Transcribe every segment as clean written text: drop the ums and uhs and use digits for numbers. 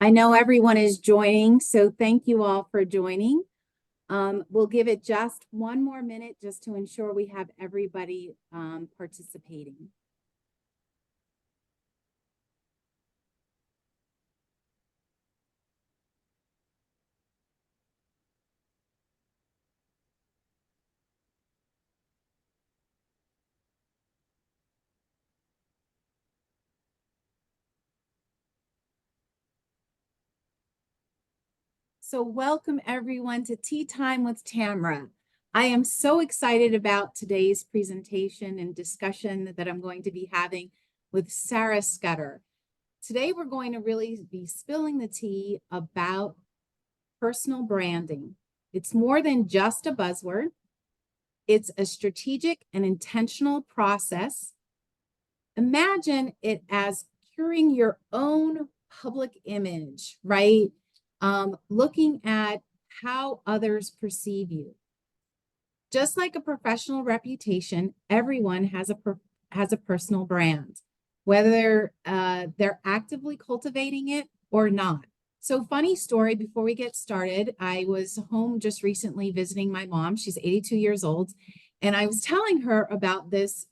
I know everyone is joining, so thank you all for joining. We'll give it just one more minute just to ensure we have everybody participating. So welcome everyone to Tea Time with Tamra. I am so excited about today's presentation and discussion that I'm going to be having with Sarah Scudder. Today we're going to really be spilling the tea about personal branding. It's more than just a buzzword. It's a strategic and intentional process. Imagine it as curing your own public image, right? Looking at how others perceive you. Just like a professional reputation, everyone has a personal brand, whether they're actively cultivating it or not. So funny story, before we get started, I was home just recently visiting my mom. She's 82 years old. And I was telling her about this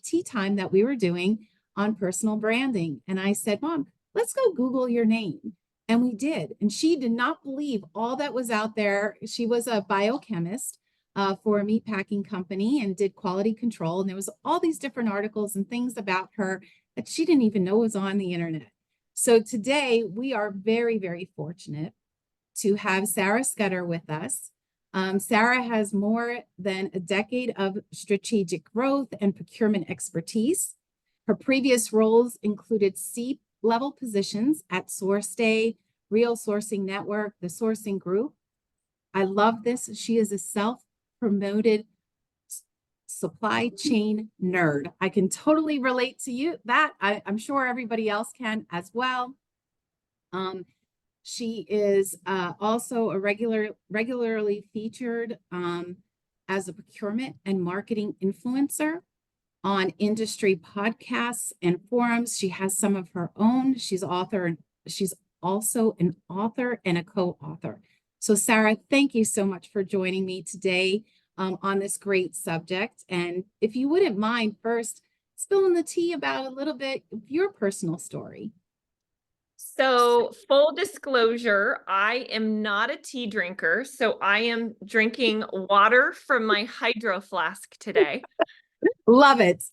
tea time that we were doing on personal branding. And I said, Mom, let's go Google your name. And we did. And she did not believe all that was out there. She was a biochemist for a meatpacking company and did quality control. And there was all these different articles and things about her that she didn't even know was on the internet. So today we are very, very fortunate to have Sarah Scudder with us. Sarah has more than a decade of strategic growth and procurement expertise. Her previous roles included C-level positions at SourceDay, Real Sourcing Network, the Sourcing Group. I love this. She is a self-promoted supply chain nerd. I can totally relate to you that. I'm sure everybody else can as well. She is also a regularly featured as a procurement and marketing influencer on industry podcasts and forums. She has some of her own. She's also an author and a co-author. So Sarah, thank you so much for joining me today on this great subject. And if you wouldn't mind first spilling the tea about a little bit of your personal story. So full disclosure, I am not a tea drinker, so I am drinking water from my hydro flask today. Love it.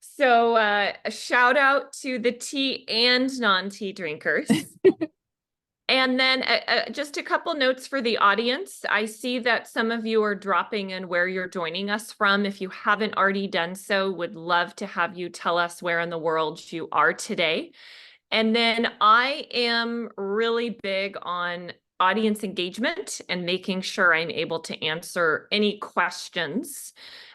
So a shout out to the tea and non-tea drinkers. And then just a couple notes for the audience. I see that some of you are dropping in where you're joining us from. If you haven't already done so, would love to have you tell us where in the world you are today. And then I am really big on audience engagement and making sure I'm able to answer any questions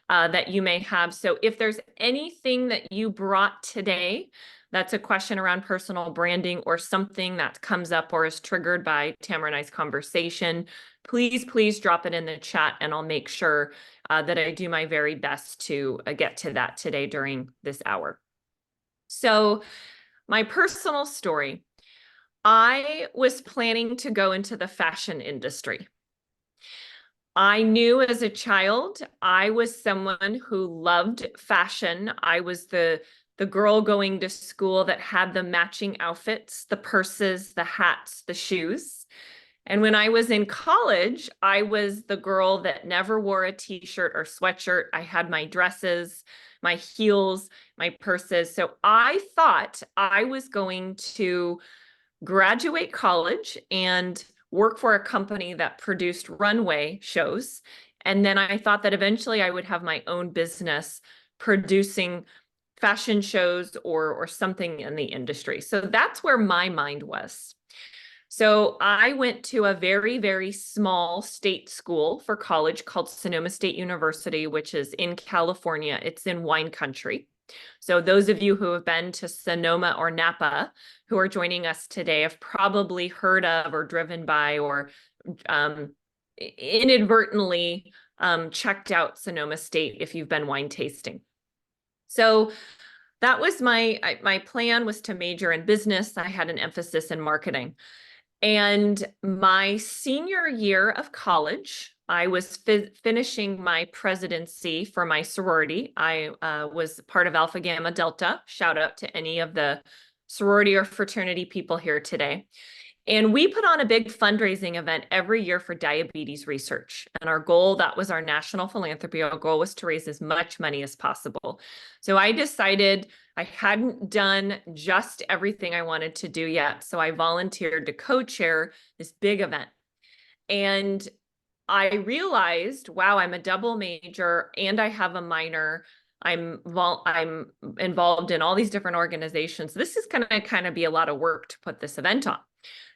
that you may have. So if there's anything that you brought today that's a question around personal branding or something that comes up or is triggered by Tamra and I's conversation, please drop it in the chat and I'll make sure that I do my very best to get to that today during this hour. So my personal story, I was planning to go into the fashion industry. I knew as a child, I was someone who loved fashion. I was the girl going to school that had the matching outfits, the purses, the hats, the shoes. And when I was in college, I was the girl that never wore a t-shirt or sweatshirt. I had my dresses, my heels, my purses. So I thought I was going to graduate college and work for a company that produced runway shows. And then I thought that eventually I would have my own business producing fashion shows or something in the industry. So that's where my mind was. So I went to a very, very small state school for college called Sonoma State University, which is in California. It's in wine country. So those of you who have been to Sonoma or Napa who are joining us today have probably heard of or driven by or inadvertently checked out Sonoma State if you've been wine tasting. So That was my plan was to major in business. I had an emphasis in marketing. And my senior year of college, I was finishing my presidency for my sorority. I was part of Alpha Gamma Delta. Shout out to any of the sorority or fraternity people here today. And we put on a big fundraising event every year for diabetes research. And our goal, that was our national philanthropy, our goal was to raise as much money as possible. So I decided I hadn't done just everything I wanted to do yet. So I volunteered to co-chair this big event. And I realized, wow, I'm a double major and I have a minor. I'm involved in all these different organizations. This is going to kind of be a lot of work to put this event on.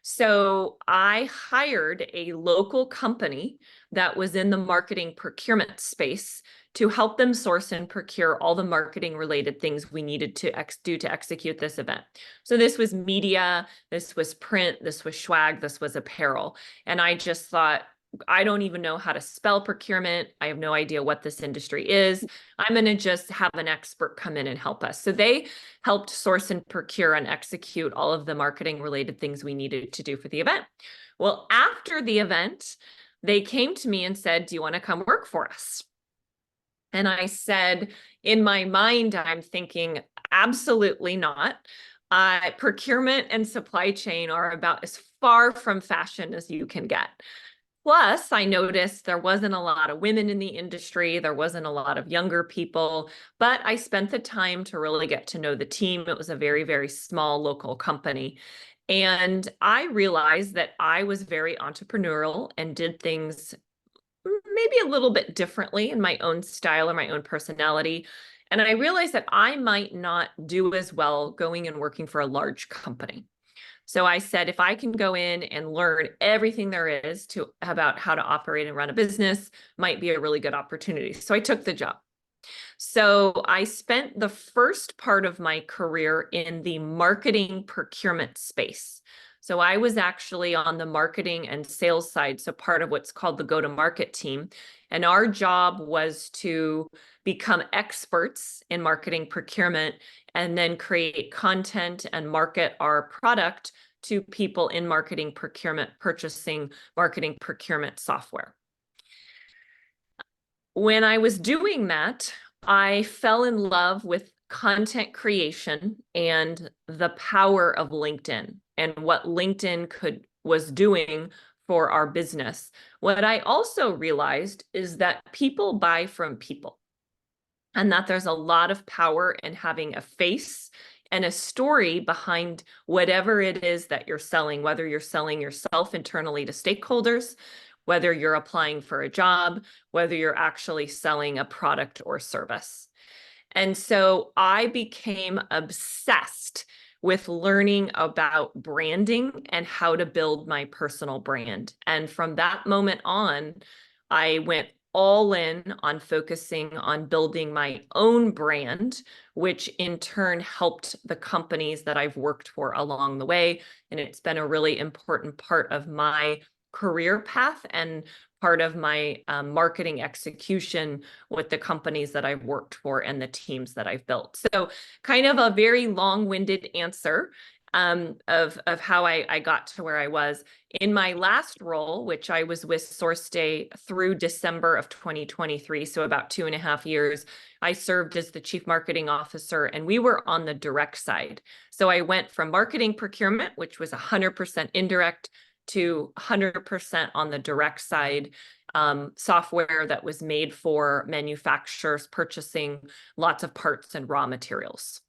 So I hired a local company that was in the marketing procurement space to help them source and procure all the marketing related things we needed to do to execute this event. So this was media, this was print, this was swag, this was apparel. And I just thought, I don't even know how to spell procurement. I have no idea what this industry is. I'm going to just have an expert come in and help us. So they helped source and procure and execute all of the marketing related things we needed to do for the event. Well, after the event, they came to me and said, do you want to come work for us? And I said, in my mind, I'm thinking, absolutely not. Procurement and supply chain are about as far from fashion as you can get. Plus, I noticed there wasn't a lot of women in the industry. There wasn't a lot of younger people, but I spent the time to really get to know the team. It was a very, very small local company. And I realized that I was very entrepreneurial and did things maybe a little bit differently in my own style or my own personality. And I realized that I might not do as well going and working for a large company. So I said, if I can go in and learn everything there is about how to operate and run a business, might be a really good opportunity. So I took the job. So I spent the first part of my career in the marketing procurement space. So I was actually on the marketing and sales side, so part of what's called the go-to-market team. And our job was to become experts in marketing procurement and then create content and market our product to people in marketing procurement purchasing marketing procurement software. When I was doing that, I fell in love with content creation and the power of LinkedIn and what LinkedIn was doing for our business. What I also realized is that people buy from people, and that there's a lot of power in having a face and a story behind whatever it is that you're selling, whether you're selling yourself internally to stakeholders, whether you're applying for a job, whether you're actually selling a product or service. And so I became obsessed with learning about branding and how to build my personal brand. And from that moment on, I went all in on focusing on building my own brand, which in turn helped the companies that I've worked for along the way. And it's been a really important part of my career path and part of my marketing execution with the companies that I've worked for and the teams that I've built. So kind of a very long-winded answer of how I got to where I was. In my last role, which I was with SourceDay through December of 2023, so about 2.5 years, I served as the Chief Marketing Officer, and we were on the direct side. So I went from marketing procurement, which was 100% indirect, to 100% on the direct side, software that was made for manufacturers purchasing lots of parts and raw materials.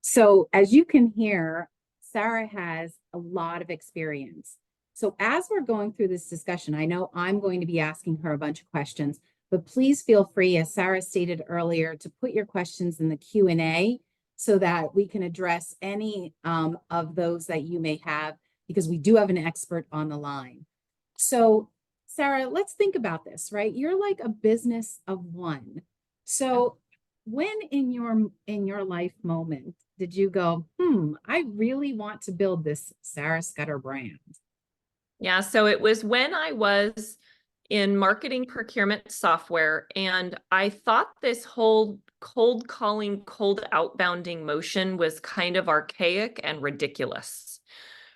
So as you can hear, Sarah has a lot of experience. So as we're going through this discussion, I know I'm going to be asking her a bunch of questions, but please feel free, as Sarah stated earlier, to put your questions in the Q&A so that we can address any of those that you may have, because we do have an expert on the line. So Sarah, let's think about this, right? You're like a business of one. So when in your life moment did you go, I really want to build this Sarah Scudder brand? Yeah, so it was when I was in marketing procurement software, and I thought this whole cold calling, cold outbounding motion was kind of archaic and ridiculous,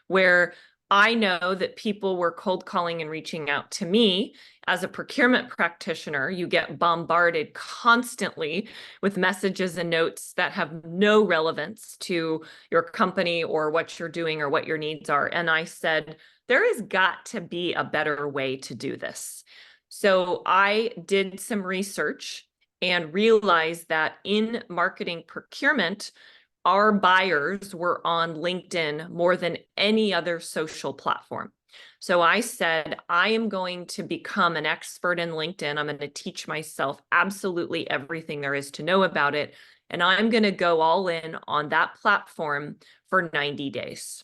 where I know that people were cold calling and reaching out to me. As a procurement practitioner, you get bombarded constantly with messages and notes that have no relevance to your company or what you're doing or what your needs are. And I said, there has got to be a better way to do this. So I did some research and realized that in marketing procurement, our buyers were on LinkedIn more than any other social platform. So I said, I am going to become an expert in LinkedIn. I'm going to teach myself absolutely everything there is to know about it. And I'm going to go all in on that platform for 90 days.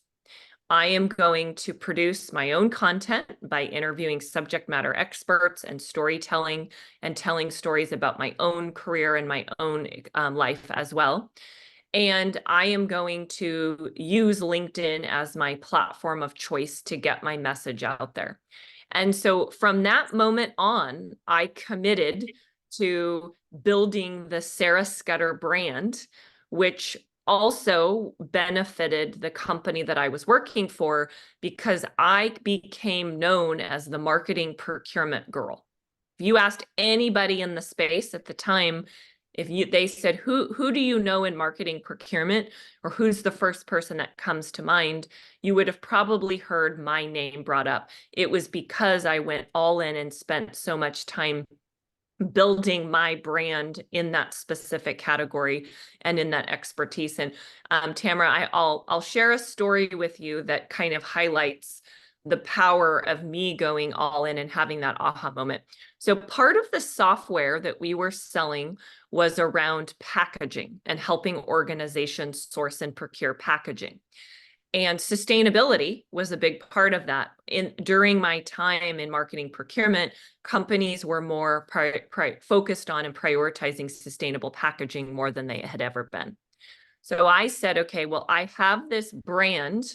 I am going to produce my own content by interviewing subject matter experts and storytelling and telling stories about my own career and my own life as well. And I am going to use LinkedIn as my platform of choice to get my message out there. And so from that moment on, I committed to building the Sarah Scudder brand, which also benefited the company that I was working for because I became known as the marketing procurement girl. If you asked anybody in the space at the time, they said, who do you know in marketing procurement, or who's the first person that comes to mind, you would have probably heard my name brought up. It was because I went all in and spent so much time building my brand in that specific category and in that expertise. And Tamra, I'll share a story with you that kind of highlights the power of me going all in and having that aha moment. So part of the software that we were selling was around packaging and helping organizations source and procure packaging. And sustainability was a big part of that. During my time in marketing procurement, companies were more focused on and prioritizing sustainable packaging more than they had ever been. So I said, okay, well, I have this brand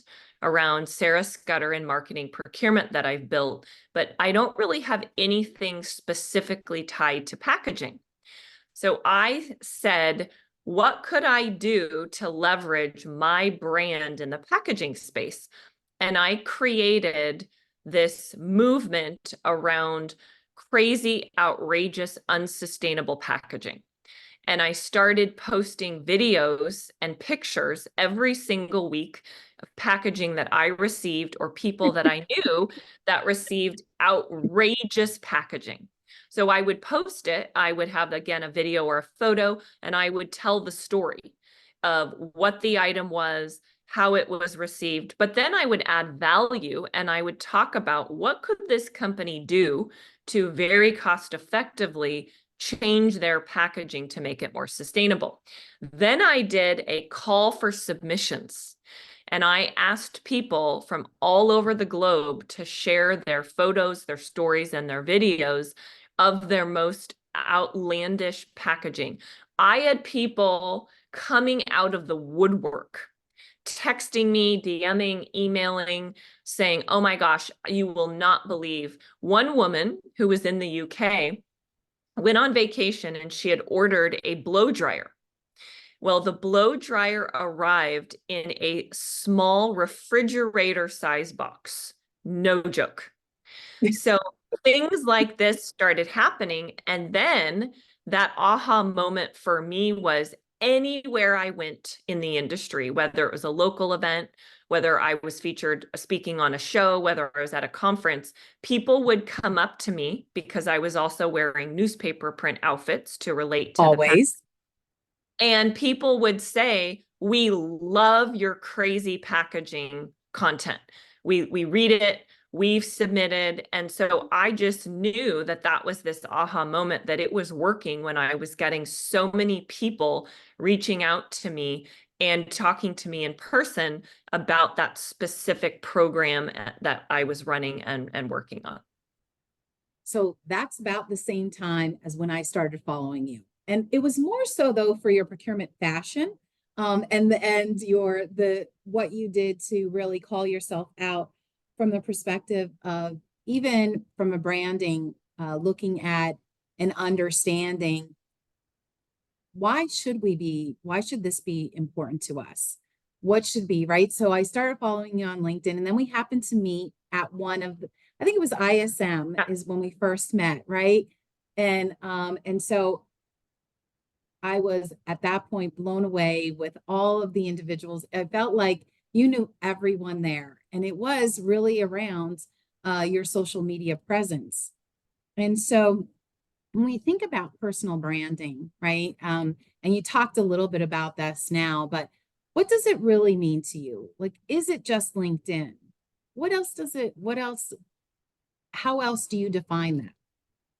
around Sarah Scudder and marketing procurement that I've built, but I don't really have anything specifically tied to packaging. So I said, what could I do to leverage my brand in the packaging space? And I created this movement around crazy, outrageous, unsustainable packaging. And I started posting videos and pictures every single week of packaging that I received or people that I knew that received outrageous packaging. So I would post it. I would have, again, a video or a photo, and I would tell the story of what the item was, how it was received. But then I would add value, and I would talk about what could this company do to very cost effectively change their packaging to make it more sustainable. Then I did a call for submissions, and I asked people from all over the globe to share their photos, their stories, and their videos of their most outlandish packaging. I had people coming out of the woodwork, texting me, DMing, emailing, saying, oh my gosh, you will not believe. One woman who was in the UK went on vacation and she had ordered a blow dryer. Well, the blow dryer arrived in a small refrigerator size box. No joke. So things like this started happening. And then that aha moment for me was anywhere I went in the industry, whether it was a local event, whether I was featured speaking on a show, whether I was at a conference, people would come up to me because I was also wearing newspaper print outfits to relate to Always. and people would say, we love your crazy packaging content. We read it, we've submitted. And so I just knew that that was this aha moment, that it was working when I was getting so many people reaching out to me and talking to me in person about that specific program that I was running and working on. So that's about the same time as when I started following you. And it was more so though for your procurement fashion, and your what you did to really call yourself out from the perspective of, even from a branding, looking at and understanding why should this be important to us? What should be, right? So I started following you on LinkedIn, and then we happened to meet at one of the, I think it was ISM Yeah. is when we first met, right? And so I was at that point blown away with all of the individuals. I felt like you knew everyone there, and it was really around your social media presence. And so when we think about personal branding, right? And you talked a little bit about this now, but what does it really mean to you? Like, is it just LinkedIn? What else, how else do you define that?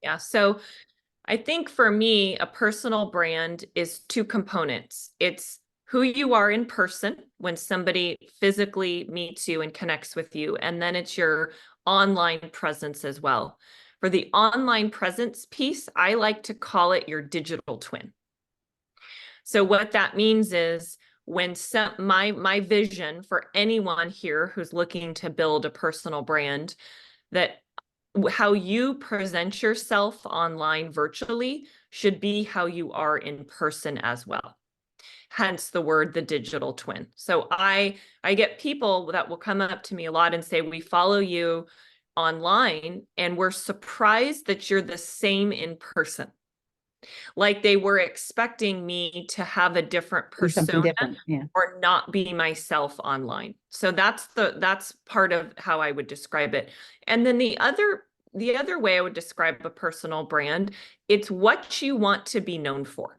Yeah. So I think for me, a personal brand is two components. It's who you are in person when somebody physically meets you and connects with you, and then it's your online presence as well. For the online presence piece, I like to call it your digital twin. So what that means is when my vision for anyone here who's looking to build a personal brand, that how you present yourself online virtually should be how you are in person as well. Hence the word, the digital twin. So I get people that will come up to me a lot and say, we follow you online and we're surprised that you're the same in person. Like they were expecting me to have a different Be something persona different. Yeah. or not be myself online. So that's part of how I would describe it. And then the other way I would describe a personal brand, it's what you want to be known for.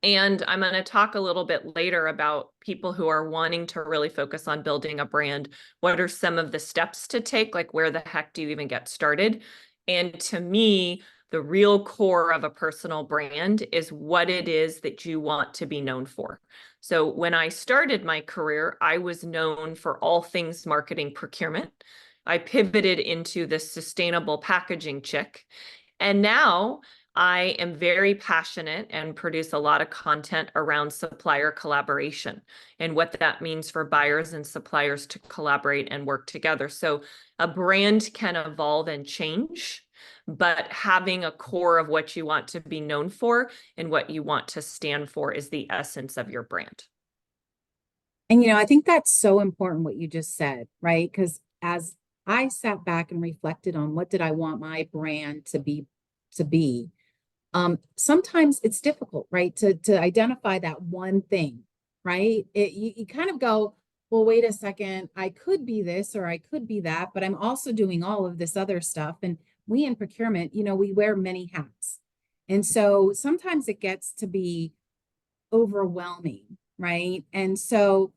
And I'm going to talk a little bit later about people who are wanting to really focus on building a brand. What are some of the steps to take? Like, where the heck do you even get started? And to me, the real core of a personal brand is what it is that you want to be known for. So when I started my career, I was known for all things marketing procurement. I pivoted into the sustainable packaging chick. And now I am very passionate and produce a lot of content around supplier collaboration and what that means for buyers and suppliers to collaborate and work together. So a brand can evolve and change, but having a core of what you want to be known for and what you want to stand for is the essence of your brand. And I think that's so important what you just said, right? Because as I sat back and reflected on what did I want my brand to be, sometimes it's difficult, right? To identify that one thing, right? You kind of go, well, wait a second, I could be this or I could be that, but I'm also doing all of this other stuff. And we in procurement, we wear many hats. And so sometimes it gets to be overwhelming, right? And so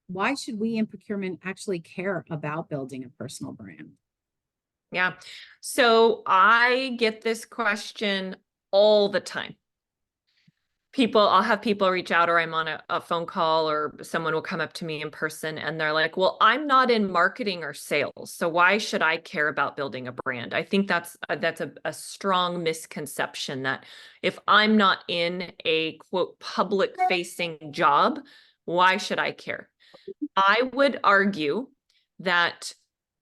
why should we in procurement actually care about building a personal brand? Yeah. So I get this question all the time. I'll have people reach out, or I'm on a phone call, or someone will come up to me in person and they're like, well, I'm not in marketing or sales, so why should I care about building a brand? I think that's a strong misconception that if I'm not in a quote public facing job, why should I care? I would argue that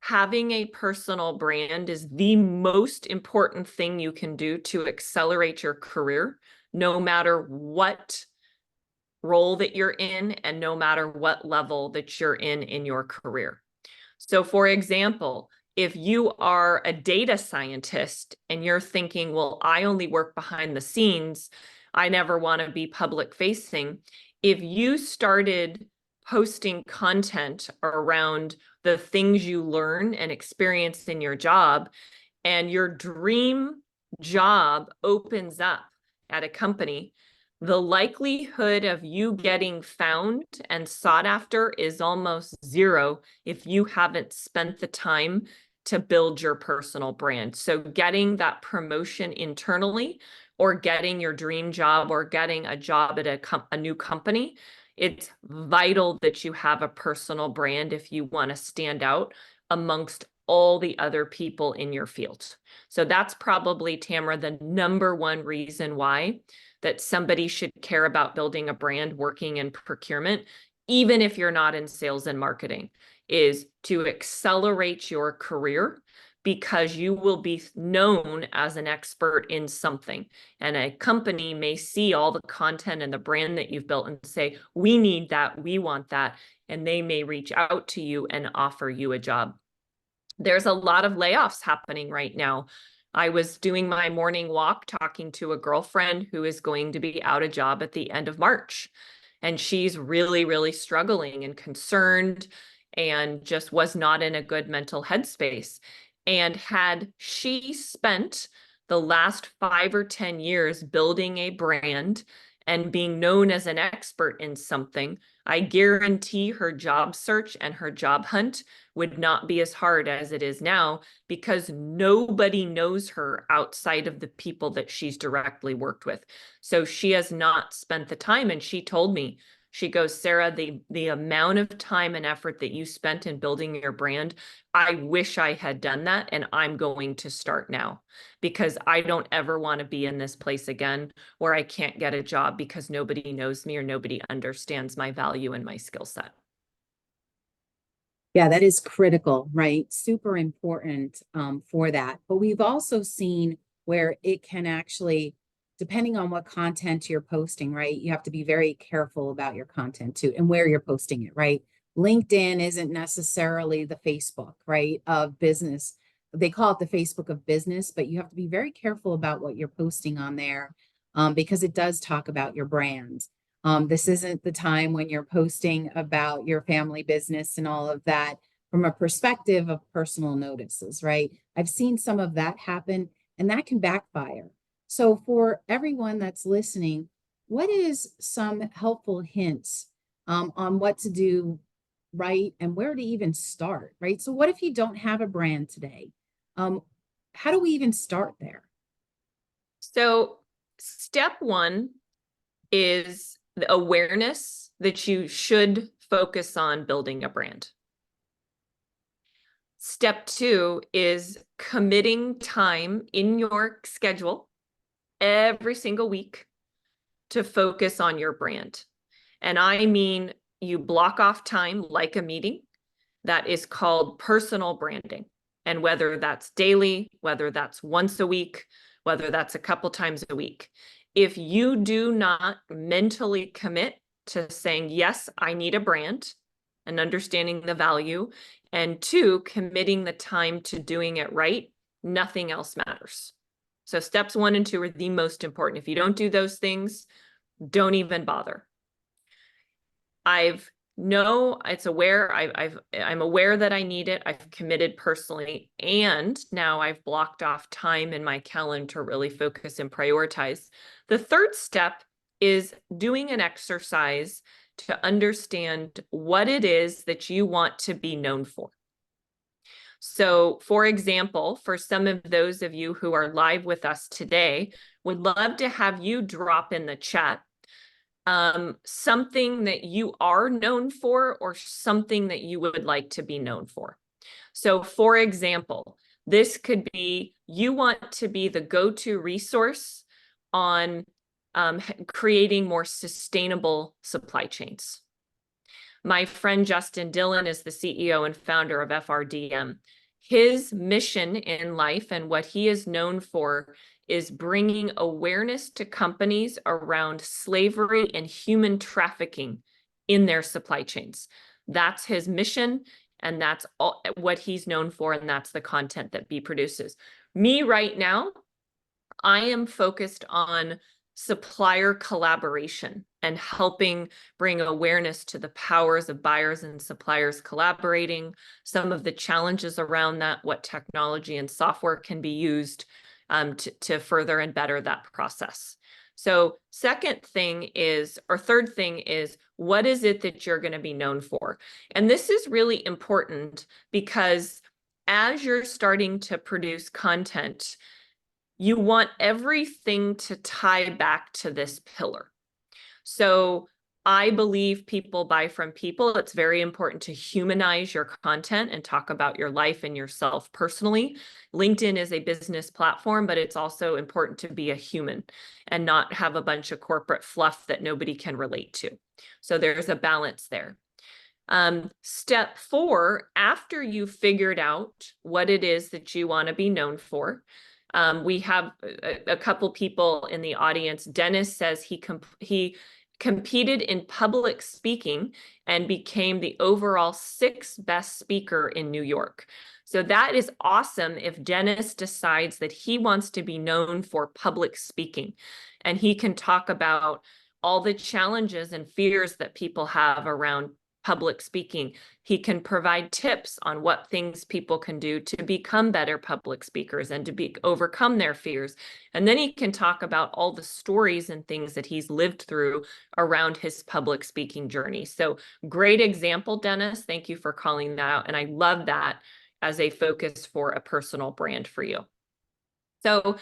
having a personal brand is the most important thing you can do to accelerate your career, no matter what role that you're in and no matter what level that you're in your career. So for example, if you are a data scientist and you're thinking, well, I only work behind the scenes, I never want to be public facing. If you started posting content around the things you learn and experience in your job, and your dream job opens up at a company, the likelihood of you getting found and sought after is almost zero if you haven't spent the time to build your personal brand. So getting that promotion internally, or getting your dream job, or getting a job at a new company, it's vital that you have a personal brand if you want to stand out amongst all the other people in your field. So that's probably, Tamra, the number one reason why that somebody should care about building a brand working in procurement, even if you're not in sales and marketing, is to accelerate your career because you will be known as an expert in something. And a company may see all the content and the brand that you've built and say, we need that, we want that. And they may reach out to you and offer you a job. There's a lot of layoffs happening right now. I was doing my morning walk talking to a girlfriend who is going to be out of job at the end of March. And she's really, really struggling and concerned and just was not in a good mental headspace. And had she spent the last 5 or 10 years building a brand and being known as an expert in something, I guarantee her job search and her job hunt would not be as hard as it is now, because nobody knows her outside of the people that she's directly worked with. So she has not spent the time. And she told me, she goes, Sarah, the amount of time and effort that you spent in building your brand, I wish I had done that, and I'm going to start now, because I don't ever want to be in this place again where I can't get a job because nobody knows me or nobody understands my value and my skill set. Yeah, that is critical, right? Super important for that. But we've also seen where it can actually, depending on what content you're posting, right? You have to be very careful about your content too and where you're posting it, right? LinkedIn isn't necessarily the Facebook, right, of business. They call it the Facebook of business, but you have to be very careful about what you're posting on there because it does talk about your brand. This isn't the time when you're posting about your family business and all of that from a perspective of personal notices, right? I've seen some of that happen, and that can backfire. So for everyone that's listening, what is some helpful hints on what to do right and where to even start, right? So what if you don't have a brand today? How do we even start there? So step one is the awareness that you should focus on building a brand. Step two is committing time in your schedule every single week to focus on your brand. And I mean, you block off time like a meeting that is called personal branding. And whether that's daily, whether that's once a week, whether that's a couple times a week, if you do not mentally commit to saying, yes, I need a brand, and understanding the value, and two, committing the time to doing it right, nothing else matters. So steps 1 and 2 are the most important. If you don't do those things, don't even bother. I'm aware that I need it. I've committed personally, and now I've blocked off time in my calendar to really focus and prioritize. The third step is doing an exercise to understand what it is that you want to be known for. So, for example, for some of those of you who are live with us today, would love to have you drop in the chat something that you are known for or something that you would like to be known for. So, for example, this could be you want to be the go-to resource on creating more sustainable supply chains. My friend Justin Dillon is the CEO and founder of FRDM. His mission in life and what he is known for is bringing awareness to companies around slavery and human trafficking in their supply chains. That's his mission, and that's what he's known for, and that's the content that he produces. Me right now, I am focused on supplier collaboration and helping bring awareness to the powers of buyers and suppliers collaborating, some of the challenges around that, what technology and software can be used to further and better that process. So third thing is, what is it that you're going to be known for? And this is really important because as you're starting to produce content, you want everything to tie back to this pillar. So I believe people buy from people. It's very important to humanize your content and talk about your life and yourself personally. LinkedIn is a business platform, but it's also important to be a human and not have a bunch of corporate fluff that nobody can relate to. So there's a balance there. Step 4, after you've figured out what it is that you want to be known for, we have a couple people in the audience. Dennis says he competed in public speaking and became the overall 6th best speaker in New York. So that is awesome if Dennis decides that he wants to be known for public speaking, and he can talk about all the challenges and fears that people have around public speaking. He can provide tips on what things people can do to become better public speakers and to overcome their fears. And then he can talk about all the stories and things that he's lived through around his public speaking journey. So great example, Dennis. Thank you for calling that out. And I love that as a focus for a personal brand for you. So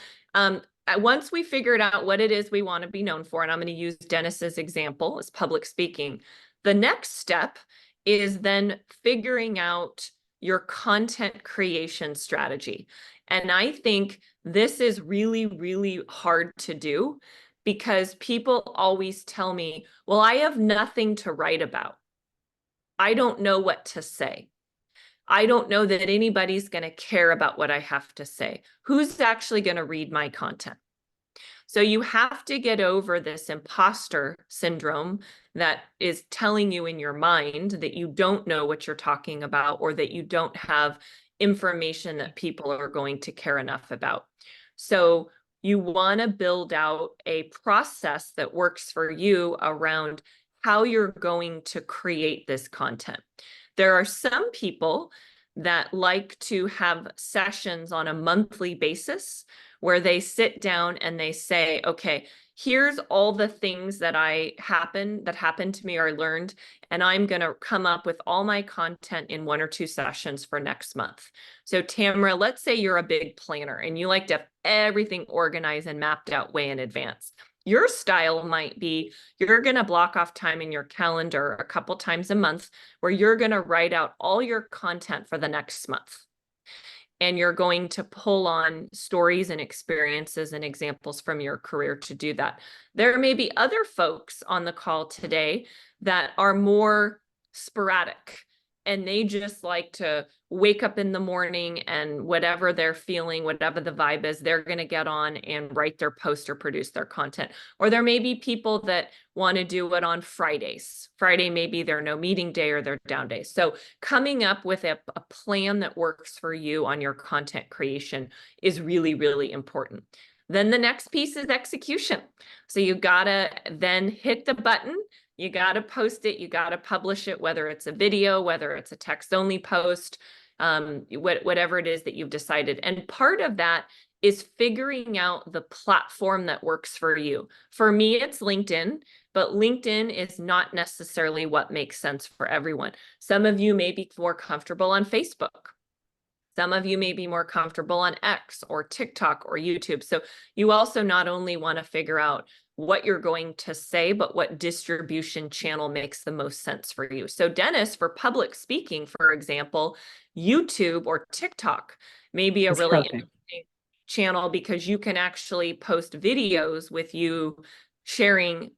once we figured out what it is we want to be known for, and I'm going to use Dennis's example as public speaking, the next step is then figuring out your content creation strategy. And I think this is really, really hard to do because people always tell me, well, I have nothing to write about. I don't know what to say. I don't know that anybody's going to care about what I have to say. Who's actually going to read my content? So you have to get over this imposter syndrome that is telling you in your mind that you don't know what you're talking about or that you don't have information that people are going to care enough about. So you want to build out a process that works for you around how you're going to create this content. There are some people that like to have sessions on a monthly basis where they sit down and they say, okay, here's all the things that happened to me or I learned, and I'm going to come up with all my content in 1 or 2 sessions for next month. So Tamra, let's say you're a big planner and you like to have everything organized and mapped out way in advance. Your style might be you're going to block off time in your calendar a couple times a month where you're going to write out all your content for the next month. And you're going to pull on stories and experiences and examples from your career to do that. There may be other folks on the call today that are more sporadic and they just like to wake up in the morning and whatever they're feeling, whatever the vibe is, they're going to get on and write their post or produce their content. Or there may be people that want to do it on Fridays. Friday may be their no meeting day or their down day. So coming up with a plan that works for you on your content creation is really, really important. Then the next piece is execution. So you gotta then hit the button. You got to post it. You got to publish it, whether it's a video, whether it's a text only post, whatever it is that you've decided. And part of that is figuring out the platform that works for you. For me, it's LinkedIn, but LinkedIn is not necessarily what makes sense for everyone. Some of you may be more comfortable on Facebook. Some of you may be more comfortable on X or TikTok or YouTube. So you also not only want to figure out what you're going to say, but what distribution channel makes the most sense for you. So Dennis, for public speaking, for example, YouTube or TikTok may be a really interesting channel because you can actually post videos with you sharing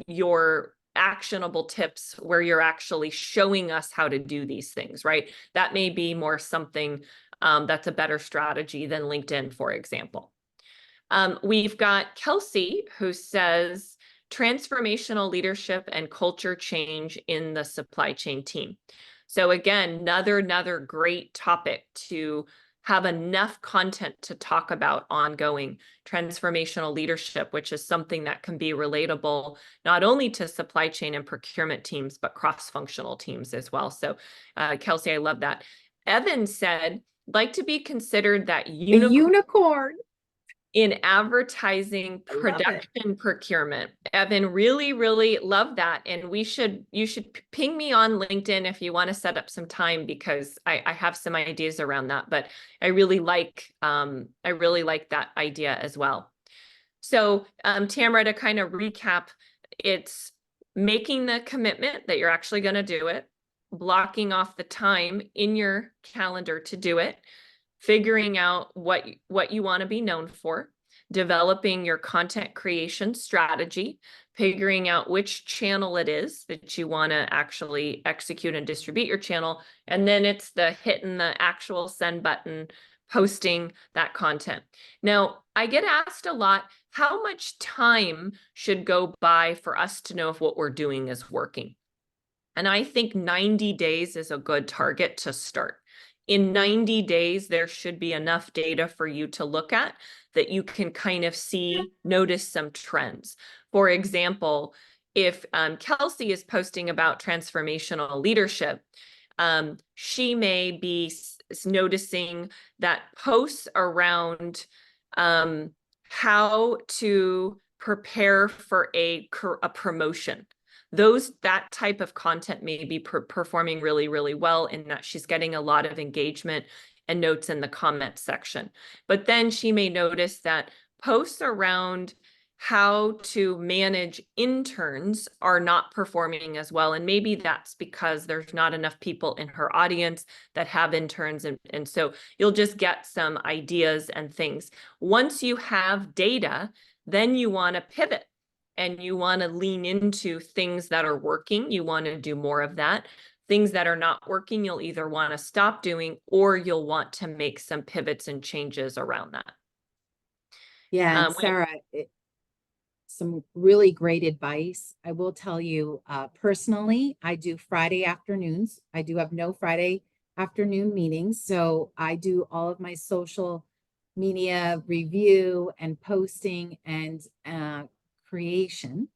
your actionable tips where you're actually showing us how to do these things, right? That may be more something that's a better strategy than LinkedIn, for example. We've got Kelsey who says transformational leadership and culture change in the supply chain team. So again, another great topic to have enough content to talk about ongoing. Transformational leadership, which is something that can be relatable not only to supply chain and procurement teams, but cross-functional teams as well. So Kelsey, I love that. Evan said, like to be considered that unicorn in advertising production procurement. Evan, really, really love that. And you should ping me on LinkedIn if you want to set up some time because I have some ideas around that, but I really like that idea as well. So Tamra, to kind of recap, it's making the commitment that you're actually going to do it, blocking off the time in your calendar to do it, figuring out what you want to be known for, developing your content creation strategy, figuring out which channel it is that you want to actually execute and distribute your channel. And then it's the hitting the actual send button, posting that content. Now, I get asked a lot, how much time should go by for us to know if what we're doing is working? And I think 90 days is a good target to start. In 90 days, there should be enough data for you to look at that you can kind of see, notice some trends. For example, if Kelsey is posting about transformational leadership, she may be noticing that posts around how to prepare for a promotion. That type of content may be performing really, really well in that she's getting a lot of engagement and notes in the comment section. But then she may notice that posts around how to manage interns are not performing as well. And maybe that's because there's not enough people in her audience that have interns. And so you'll just get some ideas and things. Once you have data, then you want to pivot and you want to lean into things that are working. You want to do more of that. Things that are not working, you'll either want to stop doing or you'll want to make some pivots and changes around that. Yeah, and Sarah, some really great advice. I will tell you, personally, I do Friday afternoons. I do have no Friday afternoon meetings. So I do all of my social media review and posting and creation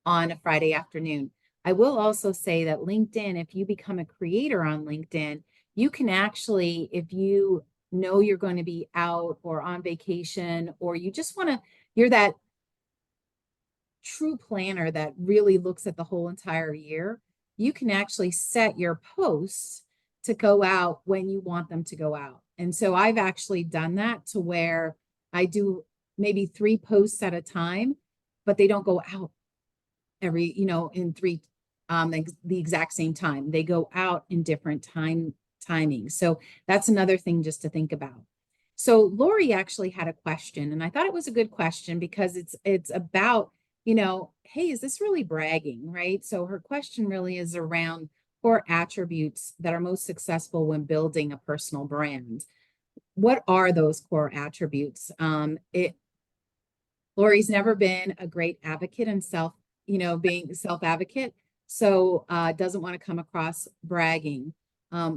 on a Friday afternoon. I will also say that LinkedIn, if you become a creator on LinkedIn, you can actually, if you know you're going to be out or on vacation, or you just want to, you're that true planner that really looks at the whole entire year, you can actually set your posts to go out when you want them to go out. And so I've actually done that to where I do maybe 3 posts at a time, but they don't go out every, in 3, the exact same time. They go out in different timing. So that's another thing just to think about. So Lori actually had a question, and I thought it was a good question because it's about, hey, is this really bragging, right? So her question really is around core attributes that are most successful when building a personal brand. What are those core attributes? Lori's never been a great advocate and being self-advocate, so doesn't want to come across bragging.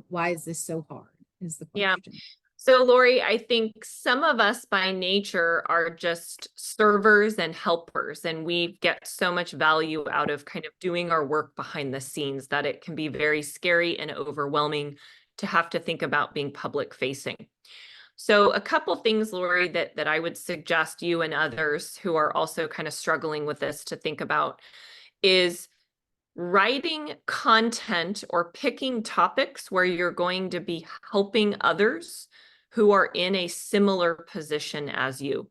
Why is this so hard is the question. Yeah. So Lori, I think some of us by nature are just servers and helpers, and we get so much value out of kind of doing our work behind the scenes that it can be very scary and overwhelming to have to think about being public facing. So a couple things, Lori, that I would suggest you and others who are also kind of struggling with this to think about is writing content or picking topics where you're going to be helping others who are in a similar position as you.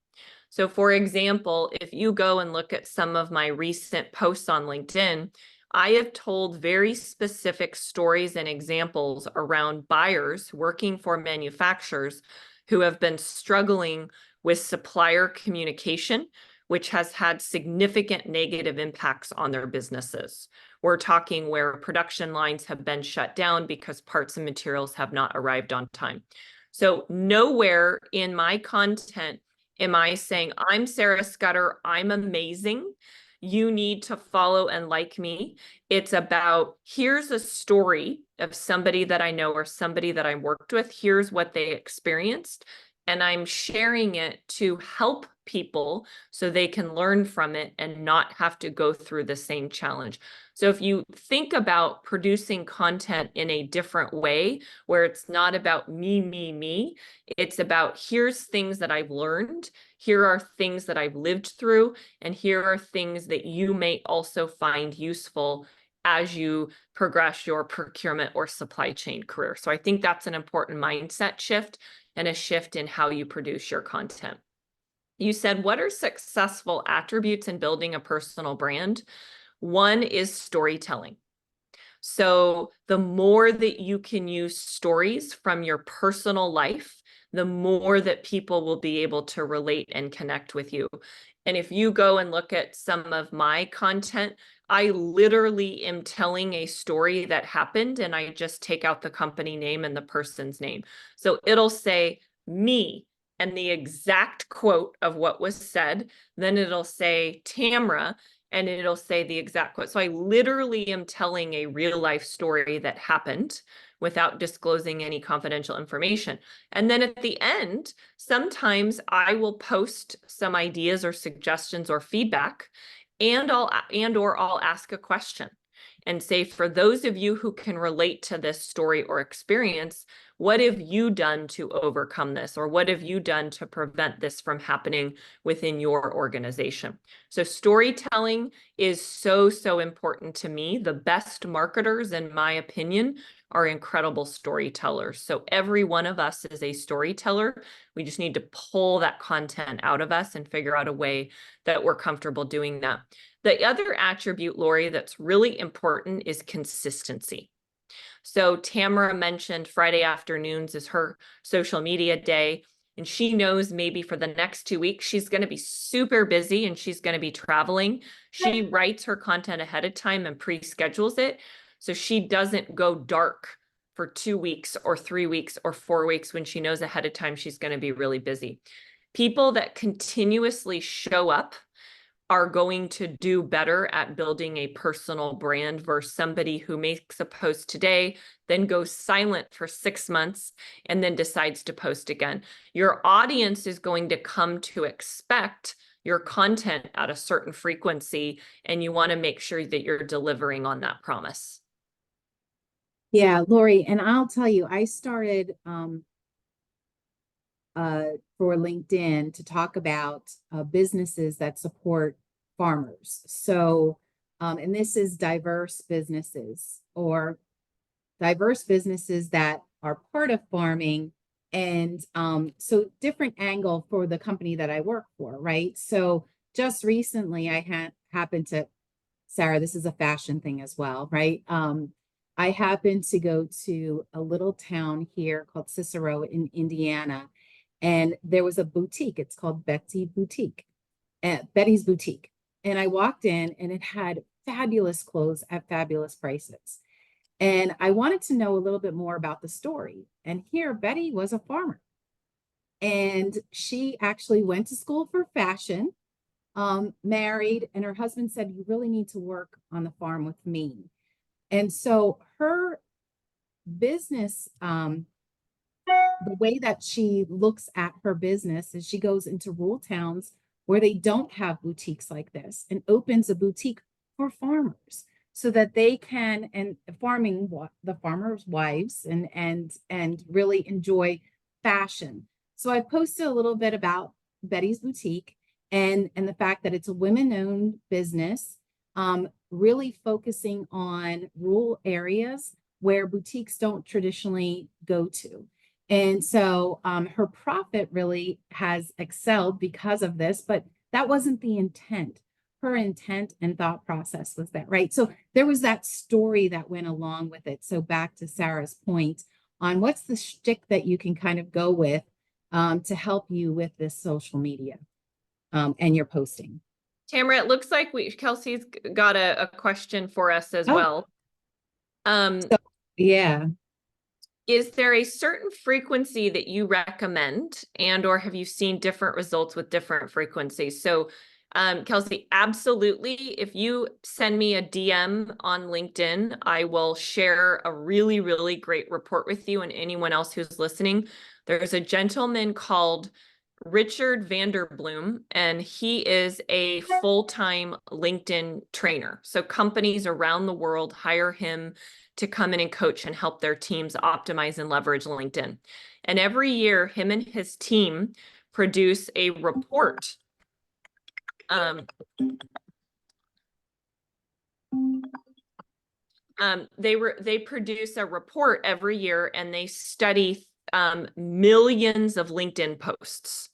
So for example, if you go and look at some of my recent posts on LinkedIn, I have told very specific stories and examples around buyers working for manufacturers who have been struggling with supplier communication, which has had significant negative impacts on their businesses. We're talking where production lines have been shut down because parts and materials have not arrived on time. So nowhere in my content am I saying, I'm Sarah Scudder, I'm amazing, you need to follow and like me. It's about, here's a story of somebody that I know or somebody that I worked with, here's what they experienced, and I'm sharing it to help people so they can learn from it and not have to go through the same challenge. So if you think about producing content in a different way, where it's not about me, it's about here's things that I've learned, here are things that I've lived through, and here are things that you may also find useful as you progress your procurement or supply chain career. So I think that's an important mindset shift and a shift in how you produce your content. You said, what are successful attributes in building a personal brand? One is storytelling. So the more that you can use stories from your personal life, the more that people will be able to relate and connect with you. And if you go and look at some of my content, I literally am telling a story that happened, and I just take out the company name and the person's name. So it'll say me and the exact quote of what was said. Then it'll say Tamra, and it'll say the exact quote. So I literally am telling a real life story that happened without disclosing any confidential information. And then at the end, sometimes I will post some ideas or suggestions or feedback, and I'll ask a question and say, for those of you who can relate to this story or experience, what have you done to overcome this? Or what have you done to prevent this from happening within your organization? So storytelling is so, so important to me. The best marketers, in my opinion, are incredible storytellers. So every one of us is a storyteller. We just need to pull that content out of us and figure out a way that we're comfortable doing that. The other attribute, Lori, that's really important is consistency. So Tamra mentioned Friday afternoons is her social media day, and she knows maybe for the next 2 weeks, she's going to be super busy and she's going to be traveling. She writes her content ahead of time and pre-schedules it, so she doesn't go dark for 2 weeks or 3 weeks or 4 weeks when she knows ahead of time she's going to be really busy. People that continuously show up are going to do better at building a personal brand versus somebody who makes a post today, then goes silent for 6 months, and then decides to post again. Your audience is going to come to expect your content at a certain frequency, and you want to make sure that you're delivering on that promise. Yeah, Lori, and I'll tell you, I started for LinkedIn to talk about businesses that support farmers. So, and this is diverse businesses or diverse businesses that are part of farming. And so different angle for the company that I work for, right? So just recently I happened to, Sarah, this is a fashion thing as well, right? I happened to go to a little town here called Cicero in Indiana, and there was a boutique. It's called Betty's Boutique. And I walked in and it had fabulous clothes at fabulous prices. And I wanted to know a little bit more about the story. And here, Betty was a farmer. And she actually went to school for fashion, married, and her husband said, "You really need to work on the farm with me." And so her business, the way that she looks at her business is she goes into rural towns where they don't have boutiques like this and opens a boutique for farmers so that they can, and farming, the farmers' wives, and really enjoy fashion. So I posted a little bit about Betty's Boutique and the fact that it's a women-owned business, really focusing on rural areas where boutiques don't traditionally go to. And so her profit really has excelled because of this, but that wasn't the intent. Her intent and thought process was that, right? So there was that story that went along with it. So back to Sarah's point on what's the shtick that you can kind of go with to help you with this social media and your posting. Tamara, it looks like Kelsey's got a question for us as well. Yeah. Is there a certain frequency that you recommend, and or have you seen different results with different frequencies? So Kelsey, absolutely. If you send me a DM on LinkedIn, I will share a really, really great report with you and anyone else who's listening. There's a gentleman called Richard Vanderbloom, and he is a full-time LinkedIn trainer. So companies around the world hire him to come in and coach and help their teams optimize and leverage LinkedIn. And every year, him and his team produce a report. They produce a report every year, and they study millions of LinkedIn posts.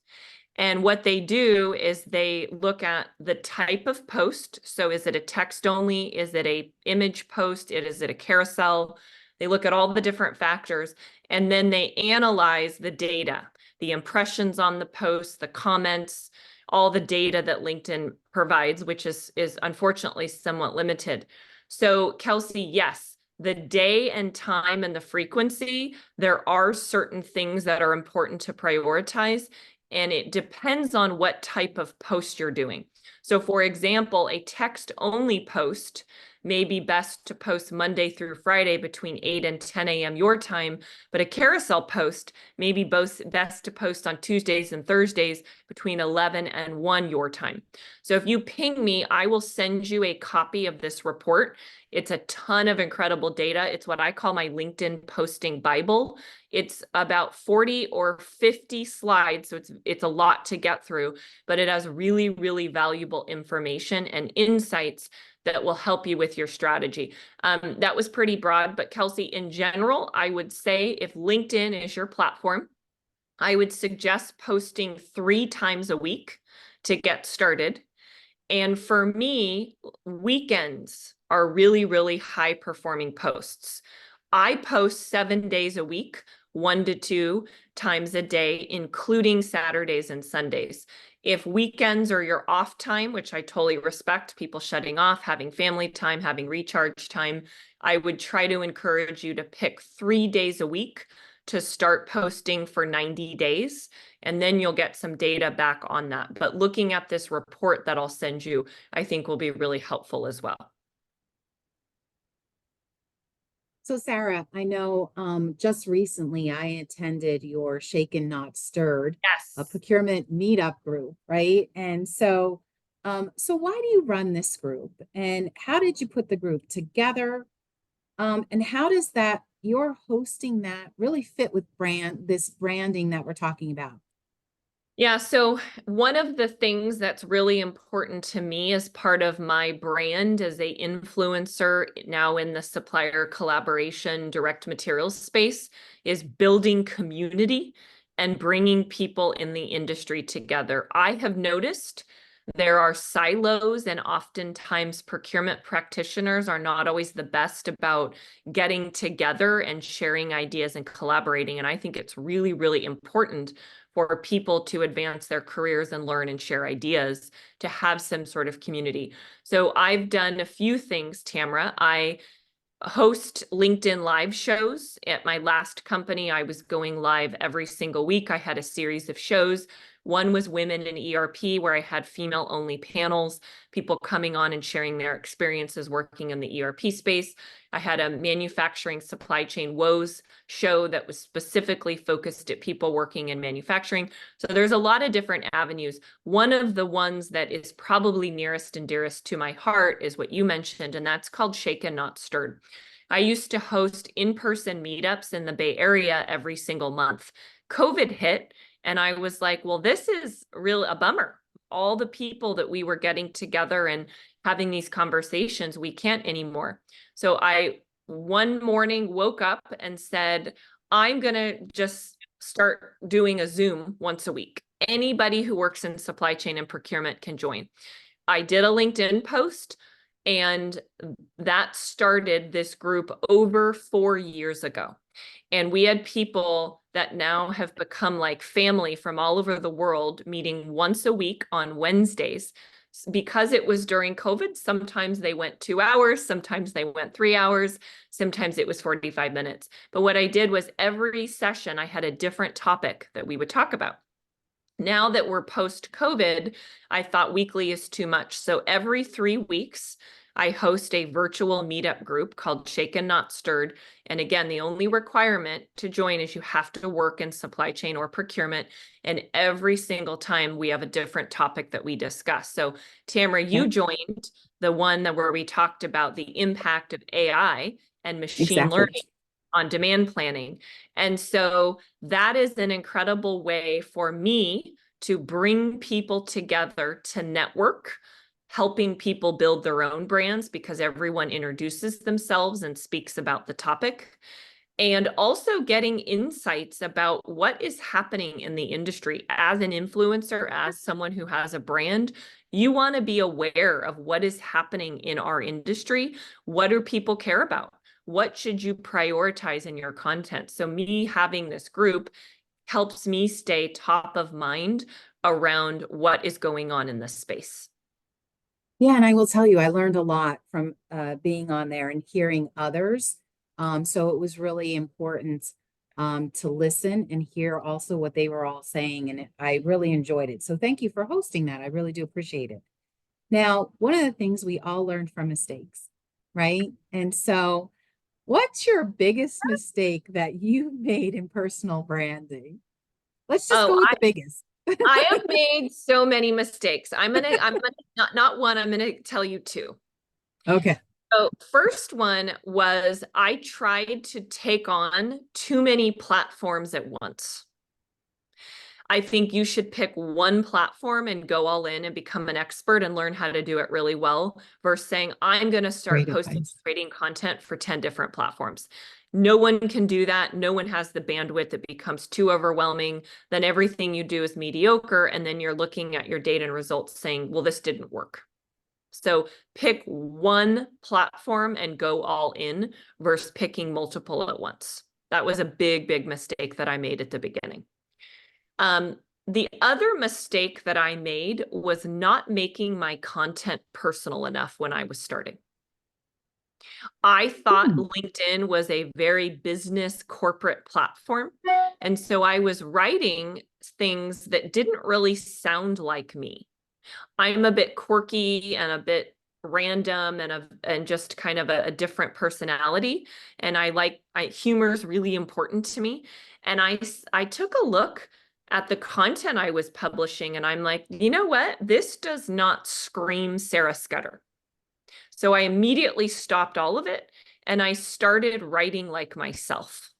And what they do is they look at the type of post. So is it a text only? Is it a image post? Is it a carousel? They look at all the different factors, and then they analyze the data, the impressions on the post, the comments, all the data that LinkedIn provides, which is unfortunately somewhat limited. So Kelsey, yes, the day and time and the frequency, there are certain things that are important to prioritize, and it depends on what type of post you're doing. So for example, a text-only post may be best to post Monday through Friday between 8 and 10 a.m. your time, but a carousel post may be best to post on Tuesdays and Thursdays between 11 and 1 your time. So if you ping me, I will send you a copy of this report. It's a ton of incredible data. It's what I call my LinkedIn posting Bible. It's about 40 or 50 slides, so it's a lot to get through, but it has really, really valuable information and insights that will help you with your strategy. That was pretty broad, but Kelsey, in general, I would say if LinkedIn is your platform, I would suggest posting 3 times a week to get started. And for me, weekends are really, really high performing posts. I post 7 days a week, 1 to 2 times a day, including Saturdays and Sundays. If weekends are your off time, which I totally respect, people shutting off, having family time, having recharge time, I would try to encourage you to pick 3 days a week to start posting for 90 days, and then you'll get some data back on that. But looking at this report that I'll send you, I think will be really helpful as well. So Sarah, I know just recently I attended your Shaken Not Stirred, a Yes. procurement meetup group, right? And so why do you run this group? And how did you put the group together? And how does that your hosting that really fit with this branding that we're talking about? Yeah, so one of the things that's really important to me as part of my brand as a influencer now in the supplier collaboration direct materials space is building community and bringing people in the industry together. I have noticed there are silos, and oftentimes procurement practitioners are not always the best about getting together and sharing ideas and collaborating. And I think it's really, really important for people to advance their careers and learn and share ideas, to have some sort of community. So I've done a few things, Tamra. I host LinkedIn live shows. At my last company, I was going live every single week. I had a series of shows. One was Women in ERP, where I had female-only panels, people coming on and sharing their experiences working in the ERP space. I had a manufacturing supply chain woes show that was specifically focused at people working in manufacturing. So there's a lot of different avenues. One of the ones that is probably nearest and dearest to my heart is what you mentioned, and that's called Shaken Not Stirred. I used to host in-person meetups in the Bay Area every single month. COVID hit, and I was like, well, this is really a bummer. All the people that we were getting together and having these conversations, we can't anymore. So I one morning woke up and said, I'm going to just start doing a Zoom once a week. Anybody who works in supply chain and procurement can join. I did a LinkedIn post, and that started this group over 4 years ago. And we had people that now have become like family from all over the world meeting once a week on Wednesdays. Because it was during COVID, sometimes they went 2 hours, sometimes they went 3 hours, sometimes it was 45 minutes. But what I did was every session, I had a different topic that we would talk about. Now that we're post-COVID, I thought weekly is too much. So every 3 weeks, I host a virtual meetup group called Shaken Not Stirred. And again, the only requirement to join is you have to work in supply chain or procurement. And every single time we have a different topic that we discuss. So Tamra, you joined the one where we talked about the impact of AI and machine learning on demand planning. And so that is an incredible way for me to bring people together to network, helping people build their own brands because everyone introduces themselves and speaks about the topic. and also getting insights about what is happening in the industry. As an influencer, as someone who has a brand, you want to be aware of what is happening in our industry. What do people care about? What should you prioritize in your content? So me having this group helps me stay top of mind around what is going on in this space. Yeah, and I will tell you, I learned a lot from being on there and hearing others. So it was really important to listen and hear also what they were all saying, and I really enjoyed it. So thank you for hosting that. I really do appreciate it. Now, one of the things we all learn from mistakes, right? And so, what's your biggest mistake that you made in personal branding? Let's just Oh, go with the biggest. I have made so many mistakes. I'm gonna not one, I'm gonna tell you two. Okay. So first one was I tried to take on too many platforms at once. I think you should pick one platform and go all in and become an expert and learn how to do it really well versus saying, I'm going to start Great posting, advice. creating content for 10 different platforms. No one can do that. No one has the bandwidth. It becomes too overwhelming. Then everything you do is mediocre. And then you're looking at your data and results saying, well, this didn't work. So pick one platform and go all in versus picking multiple at once. That was a big, big mistake that I made at the beginning. The other mistake that I made was not making my content personal enough when I was starting. I thought LinkedIn was a very business corporate platform. And so I was writing things that didn't really sound like me. I'm a bit quirky and a bit random and just kind of a different personality. And humor is really important to me. And I took a look at the content I was publishing and I'm like, you know what? This does not scream Sarah Scudder. So I immediately stopped all of it and I started writing like myself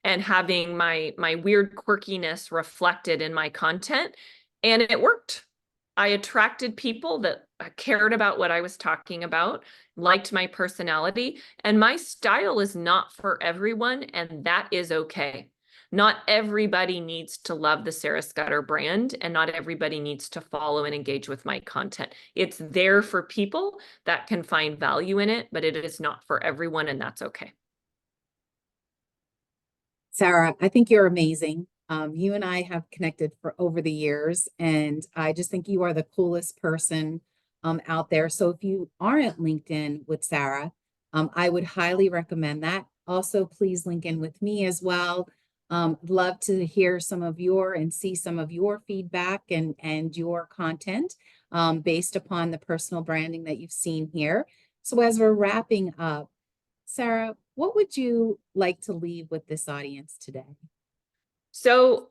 and having my weird quirkiness reflected in my content, and it worked. I attracted people that cared about what I was talking about, liked my personality, and my style is not for everyone, and that is okay. Not everybody needs to love the Sarah Scudder brand, and not everybody needs to follow and engage with my content. It's there for people that can find value in it, but it is not for everyone, and that's okay. Sarah, I think you're amazing. You and I have connected for over the years, and I just think you are the coolest person out there. So if you aren't LinkedIn with Sarah, I would highly recommend that. Also, please link in with me as well. Love to hear some of your and see some of your feedback and your content based upon the personal branding that you've seen here. So as we're wrapping up, Sarah, what would you like to leave with this audience today? So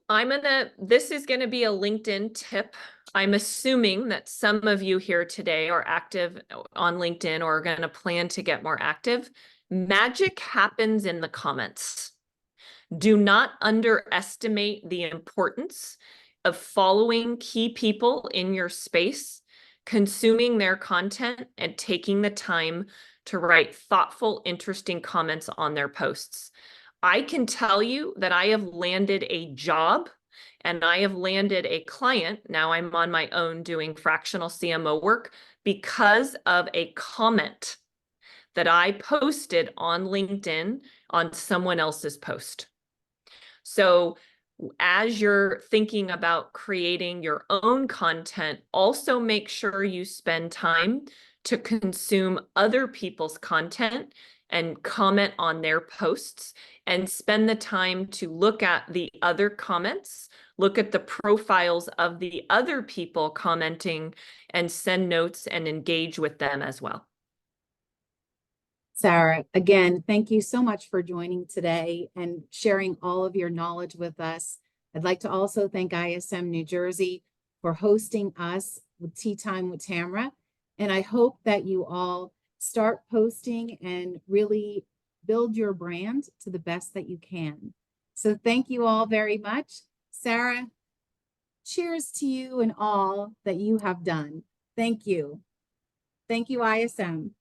this is going to be a LinkedIn tip. I'm assuming that some of you here today are active on LinkedIn or are going to plan to get more active. Magic happens in the comments. Do not underestimate the importance of following key people in your space, consuming their content, and taking the time to write thoughtful, interesting comments on their posts. I can tell you that I have landed a job and I have landed a client. Now I'm on my own doing fractional CMO work because of a comment that I posted on LinkedIn on someone else's post. So as you're thinking about creating your own content, also make sure you spend time to consume other people's content and comment on their posts, and spend the time to look at the other comments, look at the profiles of the other people commenting, and send notes and engage with them as well. Sarah, again, thank you so much for joining today and sharing all of your knowledge with us. I'd like to also thank ISM New Jersey for hosting us with Tea Time with Tamra. And I hope that you all start posting and really build your brand to the best that you can. So thank you all very much. Sarah, cheers to you and all that you have done. Thank you. Thank you, ISM.